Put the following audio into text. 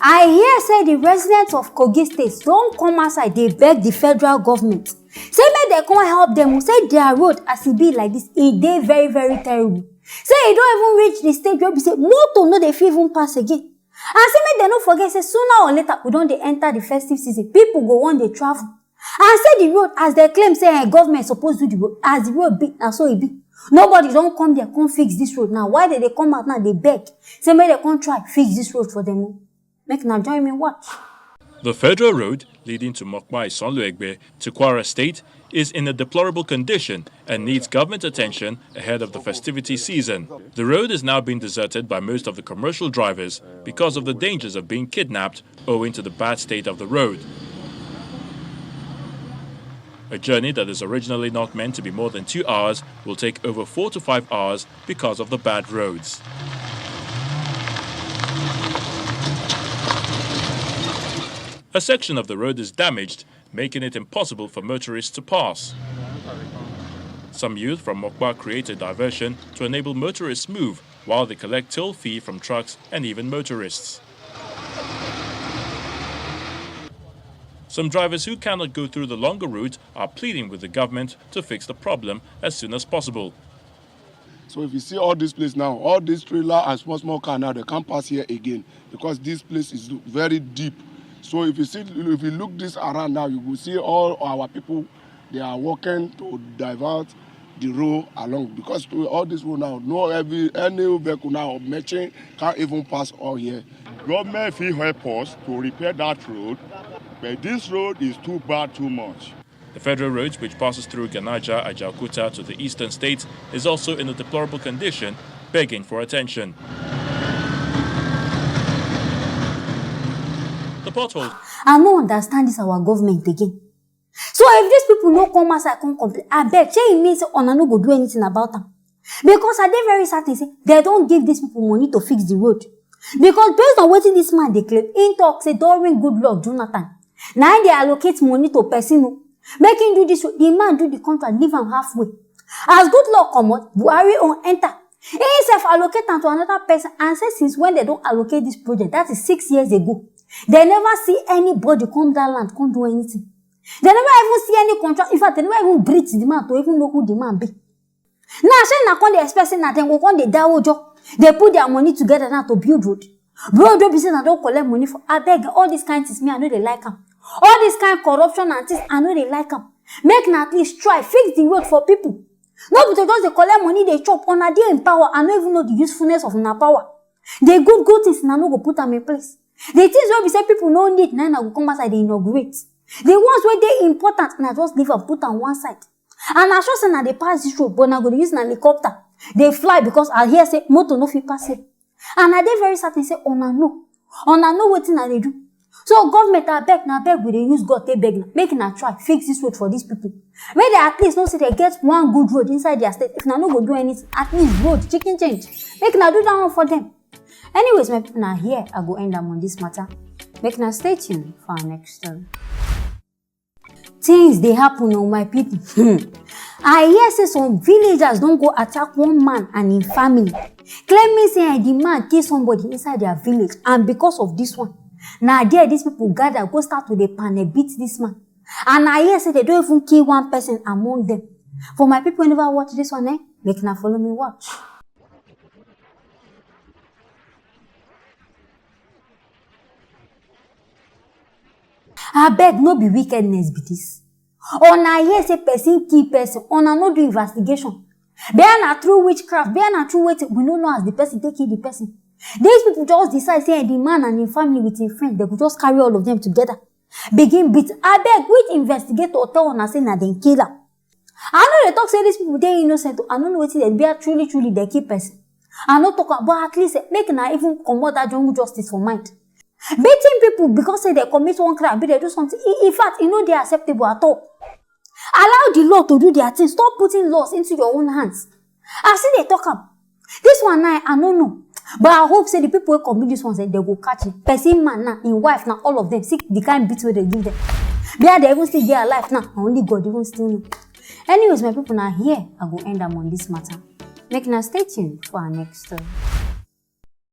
I hear say the residents of Kogi State don't come outside, they beg the federal government. Say make they come help them. Say their road as it be like this, it dey very, very terrible. Say it don't even reach the stage where we say motor no dey fit even pass again. And say make they no forget, say sooner or later we don't dey enter the festive season. People go on they travel. And say the road, as they claim, say government supposed to do the road, as the road be, and so it be. Nobody don't come there, come fix this road. Now, why did they come out now? They beg. Say make they come try fix this road for them. Make now join me watch. The federal road leading to Mokpa Isonlu-Egbe to Kwara State is in a deplorable condition and needs government attention ahead of the festivity season. The road is now being deserted by most of the commercial drivers because of the dangers of being kidnapped owing to the bad state of the road. A journey that is originally not meant to be more than 2 hours will take over 4 to 5 hours because of the bad roads. A section of the road is damaged, making it impossible for motorists to pass. Some youth from Mokpa create a diversion to enable motorists move while they collect toll fee from trucks and even motorists. Some drivers who cannot go through the longer route are pleading with the government to fix the problem as soon as possible. So if you see all this place now, all this trailer and small car now, they can't pass here again because this place is very deep. So if you look this around now, you will see all our people, they are working to divert the road along because all this road now, any vehicle now merchant can't even pass all here. Government will help us to repair that road, but this road is too bad, too much. The federal road, which passes through Naija, Ajaokuta to the eastern states, is also in a deplorable condition, begging for attention. The potholes. I don't understand this our government again. So if these people no come outside, come complain, I beg, say it means Ona no go do anything about them. Because are they very certain say they don't give these people money to fix the road. Because based on what this man declared, in talk say during good luck Jonathan. Now they allocate money to person, make him do this, the man do the contract, leave him halfway. As good luck come out, Buhari on enter. He himself allocate them to another person and say since when they don't allocate this project, that is 6 years ago. They never see anybody come that land, come do anything. They never even see any contract. In fact, they never even breathe the man to even know who the man be. Now, say na come they expecting that they go come the dawo job. They put their money together now to build road. Build road business and don't collect money for. I beg all these kinds of things, me I know they like them. All this kind of corruption and things, I know they like them. Make na at least try fix the road for people. No, but just they collect money, they chop on a day in power. I don't even know the usefulness of na power. They good things, and I no go put them in place. The things where we say people no need, now go come outside, they inaugurate. The ones where they important, and I just leave and put on one side. And I sure say now they pass this road, but now go use an helicopter. They fly because I hear say motor no fit pass it. And I dey very certain say Ona know what thing they do. So government I beg we dey use God take beg now. Make na try fix this road for these people. Make they at least know say they get one good road inside their state. If na no go do anything, at least road, chicken change. Make na do that one for them. Anyways, my people, now here I go end up on this matter. Make now stay tuned for our next story. Things they happen on my people. I hear say some villagers don't go attack one man and his family, claiming say the man kill somebody inside their village, and because of this one, now there these people gather go start to the panic beat this man. And I hear say they don't even kill one person among them. For my people who never watch this one, make now follow me watch. I beg no be wickedness be this. Ona hear say person kill person, ona no do investigation. Be na through witchcraft, be na through waiting, we don't know as the person take kill the person. These people just decide say the man and his family with his friend, they could just carry all of them together. Begin beat. I beg which investigator tell ona say na dem kill am. I know they talk say these people they innocent. I don't know what they be truly they kill person. I no talk about at least make na even comot that jungle justice for mind. Beating people because say they commit one crime, but they do something. In fact, they are acceptable at all. Allow the law to do their thing. Stop putting laws into your own hands. I see they talk up. This one I don't know. But I hope say the people who commit this one say they will catch it. Person man now, in wife now, all of them see the kind beat where they give them. They even still their life now. Only God even still know. Anyways, my people now here, I go end up on this matter. Make now stay tuned for our next story.